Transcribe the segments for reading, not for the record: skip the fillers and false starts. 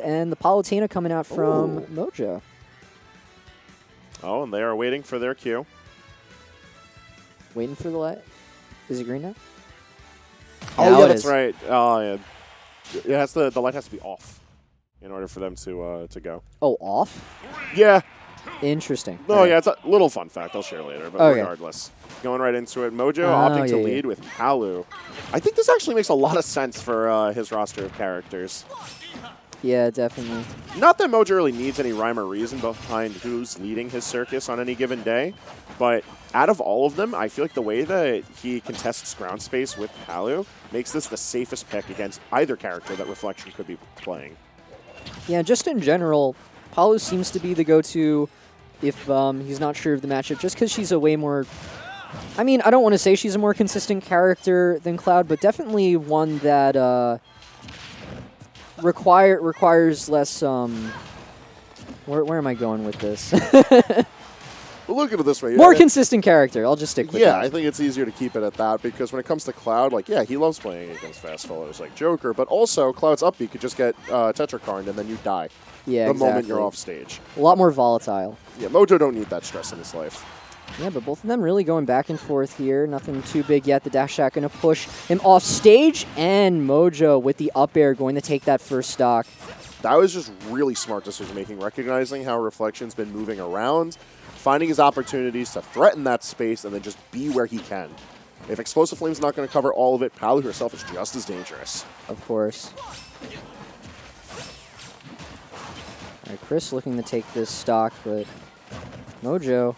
and the Palutena coming out from Mojo. Oh, and they are waiting for their cue. Waiting for the light. Is it green now? Oh, Now yeah, it that's is. right. Oh, yeah. It has to, the light has to be off in order for them to go. Oh, off? Yeah. Interesting. No, yeah, it's a little fun fact I'll share later, but Okay. regardless. Going right into it, Mojo Oh, opting to yeah, lead yeah. with Palu. I think this actually makes a lot of sense for his roster of characters. Yeah, definitely. Not that Mojo really needs any rhyme or reason behind who's leading his circus on any given day, but out of all of them, I feel like the way that he contests ground space with Palu makes this the safest pick against either character that Reflection could be playing. Yeah, just in general, Palu seems to be the go-to if he's not sure of the matchup, just because she's a way more... I mean, I don't want to say she's a more consistent character than Cloud, but definitely one that requires less... Where am I going with this? Well, look at it this way. More consistent character. I'll just stick with Yeah, that. I think it's easier to keep it at that because when it comes to Cloud, like, yeah, he loves playing against fast followers like Joker, but also Cloud's up B could just get Tetrakarned and then you die Yeah, the exactly. moment you're off stage. A lot more volatile. Yeah, Mojo don't need that stress in his life. Yeah, but both of them really going back and forth here. Nothing too big yet. The dash shot going to push him off stage, and Mojo with the up air going to take that first stock. That was just really smart decision-making, recognizing how Reflection's been moving around, finding his opportunities to threaten that space, and then just be where he can. If Explosive Flame's not going to cover all of it, Palu herself is just as dangerous. Of course. All right, Chris looking to take this stock, but Mojo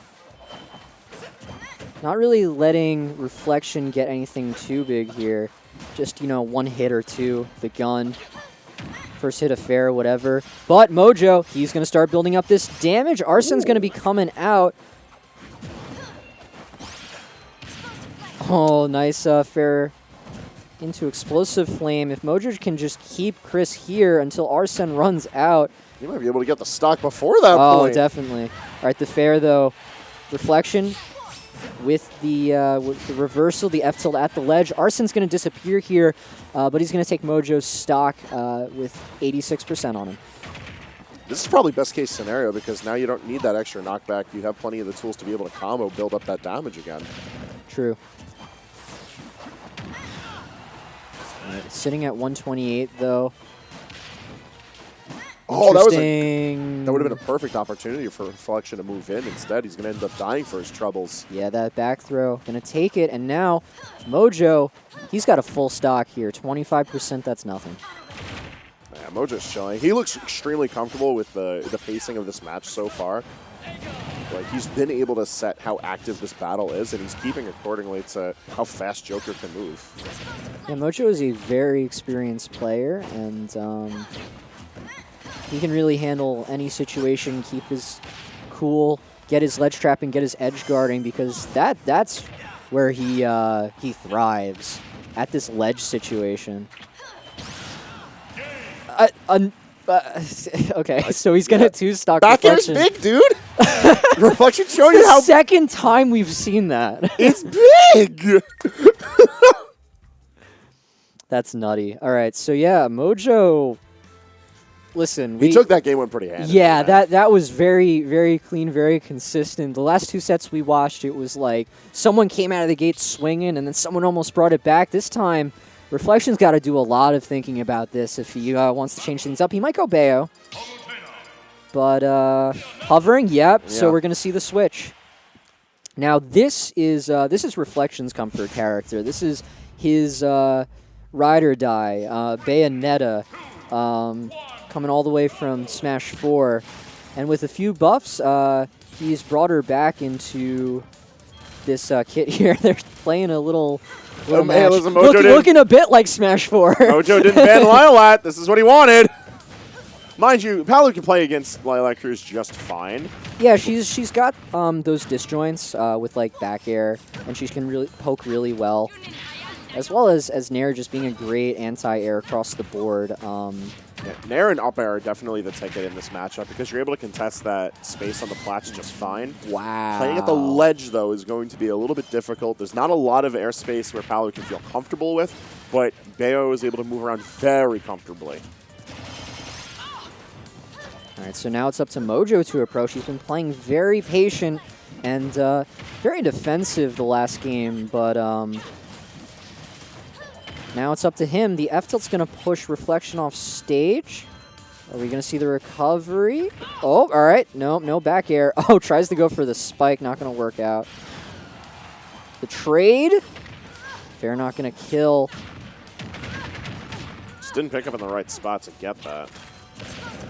not really letting Reflection get anything too big here. Just, you know, one hit or two, the gun. First hit affair, whatever. But Mojo, he's going to start building up this damage. Arsen's going to be coming out. Oh, nice fair into Explosive Flame. If Mojo can just keep Chris here until Arsen runs out. You might be able to get the stock before that Oh, point. definitely. All right, the fair, though. Reflection with the reversal, the F tilt at the ledge. Arsen's going to disappear here, but he's going to take Mojo's stock with 86% on him. This is probably best case scenario because now you don't need that extra knockback. You have plenty of the tools to be able to combo, build up that damage again. True. All right, sitting at 128, though. Oh, that would have been a perfect opportunity for Reflection to move in. Instead, he's going to end up dying for his troubles. Yeah, that back throw. Going to take it, and now Mojo, he's got a full stock here. 25%, that's nothing. Yeah, Mojo's showing. He looks extremely comfortable with the pacing of this match so far. Like, he's been able to set how active this battle is, and he's keeping accordingly to how fast Joker can move. Yeah, Mojo is a very experienced player, and he can really handle any situation, keep his cool, get his ledge trapping, get his edge guarding, because that's where he thrives, at this ledge situation. Okay, so he's gonna two-stock Back air's Reflection. big, dude! Reflection showing you It's the how second time we've seen that. it's big! That's nutty. All right, so yeah, Mojo. Listen, He took that game one pretty handily. Yeah, that was very, very clean, very consistent. The last two sets we watched, it was like someone came out of the gate swinging, and then someone almost brought it back. This time, Reflection's got to do a lot of thinking about this if he wants to change things up. He might go Bayo. But hovering, yep. So we're going to see the switch. Now, this is Reflection's comfort character. This is his ride or die, Bayonetta. Coming all the way from Smash 4. And with a few buffs, he's brought her back into this kit here. They're playing a little match. Listen, Mojo Looking a bit like Smash 4. Mojo didn't ban Lilat. This is what he wanted. Mind you, Palu can play against Lilac Cruz just fine. Yeah, she's got those disjoints with like back air, and she can really poke really well. As well as Nair just being a great anti-air across the board. Yeah, Nair and up air are definitely the ticket in this matchup because you're able to contest that space on the plats just fine. Wow. Playing at the ledge, though, is going to be a little bit difficult. There's not a lot of airspace where Palu can feel comfortable with, but Bayo is able to move around very comfortably. All right, so now it's up to Mojo to approach. He's been playing very patient and very defensive the last game, but now it's up to him. The F-tilt's going to push Reflection off stage. Are we going to see the recovery? Oh, all right. No back air. Oh, tries to go for the spike. Not going to work out. The trade. Fair not going to kill. Just didn't pick up in the right spot to get that.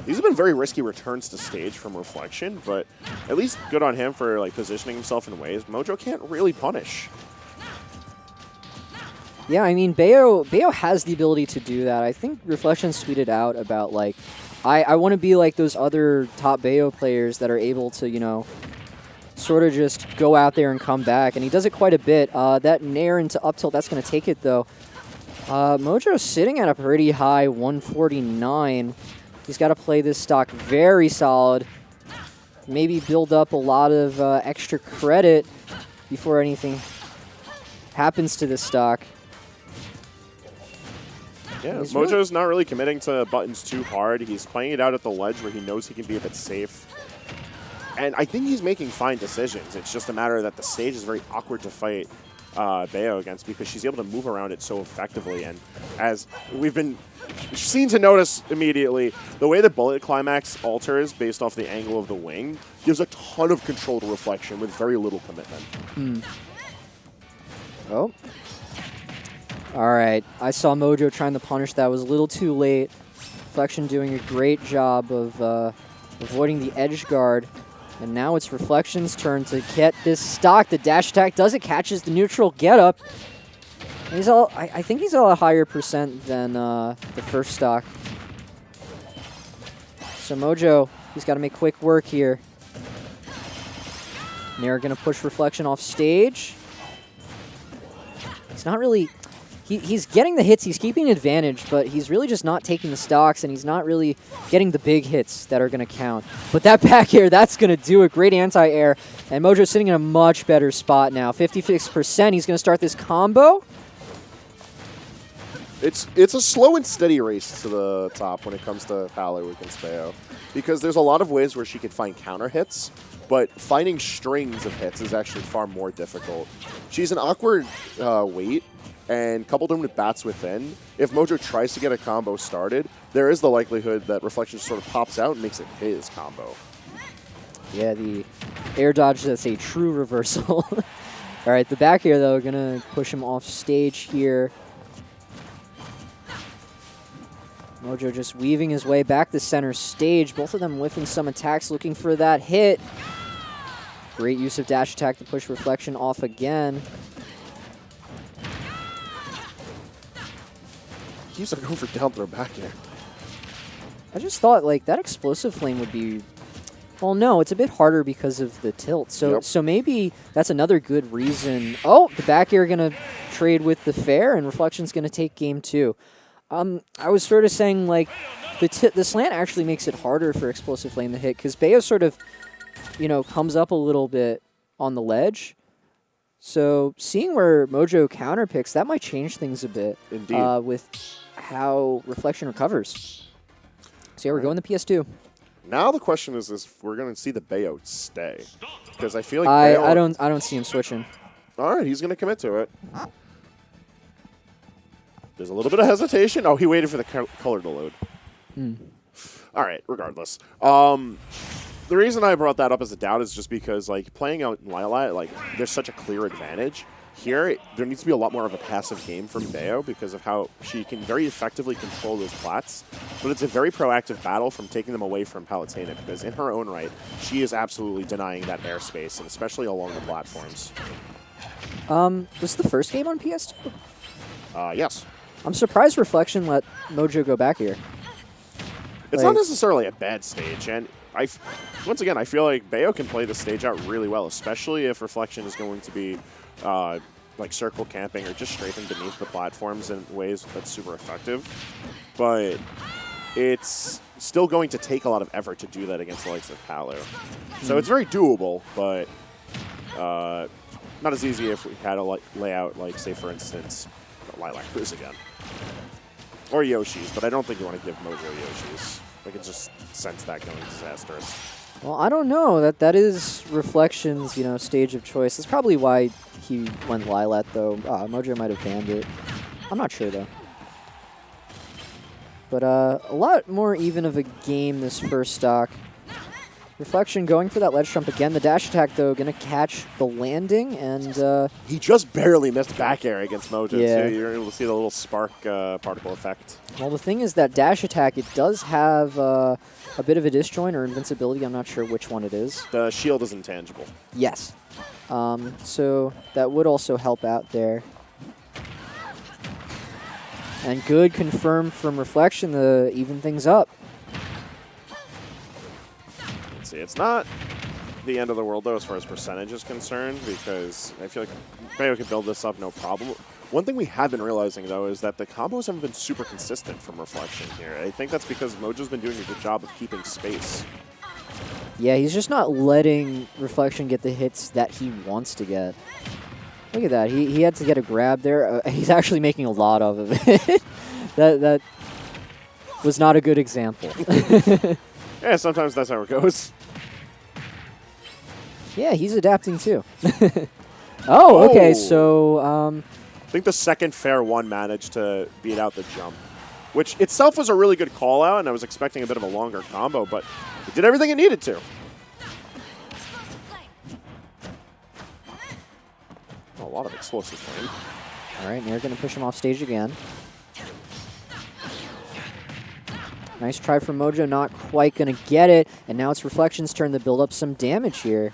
These have been very risky returns to stage from Reflection, but at least good on him for like positioning himself in ways Mojo can't really punish. Yeah, I mean, Bayo has the ability to do that. I think Reflection tweeted out about, like, I want to be like those other top Bayo players that are able to, you know, sort of just go out there and come back. And he does it quite a bit. That nair into up tilt, that's going to take it, though. Mojo's sitting at a pretty high 149. He's got to play this stock very solid. Maybe build up a lot of extra credit before anything happens to this stock. Yeah, Mojo's not really committing to buttons too hard. He's playing it out at the ledge where he knows he can be a bit safe. And I think he's making fine decisions. It's just a matter that the stage is very awkward to fight Bayo against because she's able to move around it so effectively. And as we've been seen to notice immediately, the way the bullet climax alters based off the angle of the wing gives a ton of control to Reflection with very little commitment. Oh. All right. I saw Mojo trying to punish that. Was a little too late. Reflection doing a great job of avoiding the edge guard. And now it's Reflection's turn to get this stock. The dash attack does it, catches the neutral get up. He's I think he's a higher percent than the first stock. So Mojo, he's got to make quick work here. Nair going to push Reflection off stage. He's not really... He's getting the hits, he's keeping advantage, but he's really just not taking the stocks, and he's not really getting the big hits that are going to count. But that back air, that's going to do it. Great anti-air, and Mojo's sitting in a much better spot now. 56%, he's going to start this combo. It's a slow and steady race to the top when it comes to Palu against Bayo, because there's a lot of ways where she could find counter hits, but finding strings of hits is actually far more difficult. She's an awkward weight, and coupled them with bats within, if Mojo tries to get a combo started, there is the likelihood that Reflection sort of pops out and makes it his combo. Yeah, the air dodge, that's a true reversal. All right, the back air, though, going to push him off stage here. Mojo just weaving his way back to center stage. Both of them whiffing some attacks, looking for that hit. Great use of dash attack to push Reflection off again. Keeps on going for down throw back air. I just thought, like, that explosive flame would be... Well, no, it's a bit harder because of the tilt. So so maybe that's another good reason. Oh, the back air going to trade with the fair, and Reflection's going to take game 2. I was sort of saying, like, the slant actually makes it harder for explosive flame to hit, because Bayo sort of, you know, comes up a little bit on the ledge. So seeing where Mojo counterpicks, that might change things a bit. Indeed. With how Reflection recovers. So yeah, we're going to PS2. Now the question is if we're going to see the Bayo stay, because I feel like I don't see him switching. All right, he's going to commit to it. There's a little bit of hesitation. Oh, he waited for the color to load. All right, regardless. The reason I brought that up as a doubt is just because, like, playing out Lilat, like, there's such a clear advantage. Here, there needs to be a lot more of a passive game from Bayo because of how she can very effectively control those plats. But it's a very proactive battle from taking them away from Palutena because in her own right, she is absolutely denying that airspace, and especially along the platforms. Was the first game on PS2? Yes. I'm surprised Reflection let Mojo go back here. It's not necessarily a bad stage, and once again, I feel like Bayo can play the stage out really well, especially if Reflection is going to be like circle camping or just strafing beneath the platforms in ways that's super effective. But it's still going to take a lot of effort to do that against the likes of Palu. So it's very doable, but not as easy if we had a layout like, say, for instance, Lilac Cruise again. Or Yoshi's, but I don't think you want to give Mojo Yoshi's. I could just sense that going disastrous. Well, I don't know. That is Reflection's, stage of choice. That's probably why he went Lilat, though. Mojo might have banned it. I'm not sure, though. But a lot more even of a game this first stock. Reflection going for that ledge jump again. The dash attack, though, going to catch the landing, and... he just barely missed back air against Mojo, too. Yeah. You're able to see the little spark particle effect. Well, the thing is that dash attack, it does have a bit of a disjoint or invincibility. I'm not sure which one it is. The shield is intangible. Yes. So that would also help out there. And good confirm from Reflection to even things up. Let's see, it's not the end of the world, though, as far as percentage is concerned, because I feel like Bayo could build this up no problem. One thing we have been realizing, though, is that the combos haven't been super consistent from Reflection here. I think that's because Mojo's been doing a good job of keeping space. Yeah, he's just not letting Reflection get the hits that he wants to get. Look at that. He had to get a grab there. He's actually making a lot of it. that was not a good example. Yeah, sometimes that's how it goes. Yeah, he's adapting too. Oh, okay. So, I think the second fair one managed to beat out the jump, which itself was a really good call out, and I was expecting a bit of a longer combo, but it did everything it needed to. Oh, a lot of explosive flame. All right, Nair going to push him off stage again. Nice try from Mojo, not quite going to get it, and now it's Reflection's turn to build up some damage here.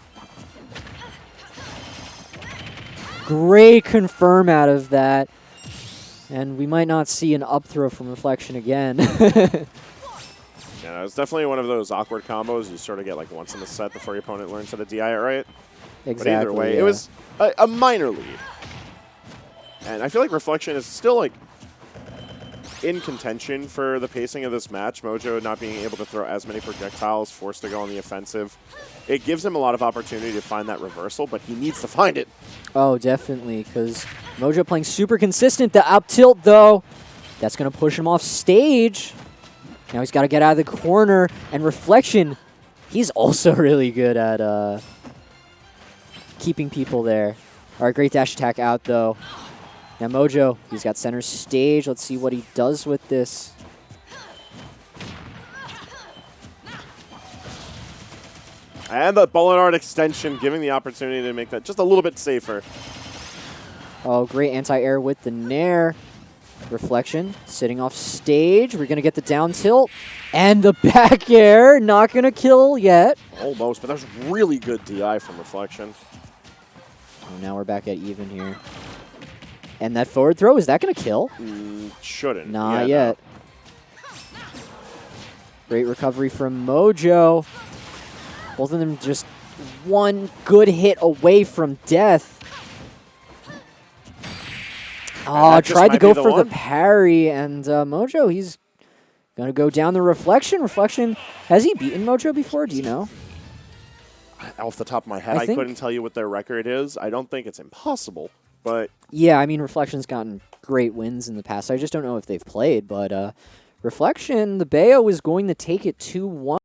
Great confirm out of that. And we might not see an up throw from Reflection again. Yeah, it's definitely one of those awkward combos you sort of get like once in the set before your opponent learns how to DI it right. Exactly. But either way, yeah. it was a minor lead. And I feel like Reflection is still like in contention for the pacing of this match. Mojo not being able to throw as many projectiles, forced to go on the offensive. It gives him a lot of opportunity to find that reversal, but he needs to find it. Oh, definitely, because Mojo playing super consistent. The up tilt, though, that's going to push him off stage. Now he's got to get out of the corner. And Reflection, he's also really good at keeping people there. All right, great dash attack out, though. Now Mojo, he's got center stage. Let's see what he does with this. And the bullet art extension, giving the opportunity to make that just a little bit safer. Oh, great anti-air with the Nair. Reflection sitting off stage. We're going to get the down tilt. And the back air, not going to kill yet. Almost, but that was really good DI from Reflection. Oh, now we're back at even here. And that forward throw, is that going to kill? Shouldn't. Not yet. No. Great recovery from Mojo. Both of them just one good hit away from death. Oh, tried to go for the parry, and Mojo, he's going to go down the Reflection. Reflection, has he beaten Mojo before? Do you know? Off the top of my head, I couldn't tell you what their record is. I don't think it's impossible, but... Yeah, I mean, Reflection's gotten great wins in the past. I just don't know if they've played, but Reflection, the Bayo is going to take it 2-1.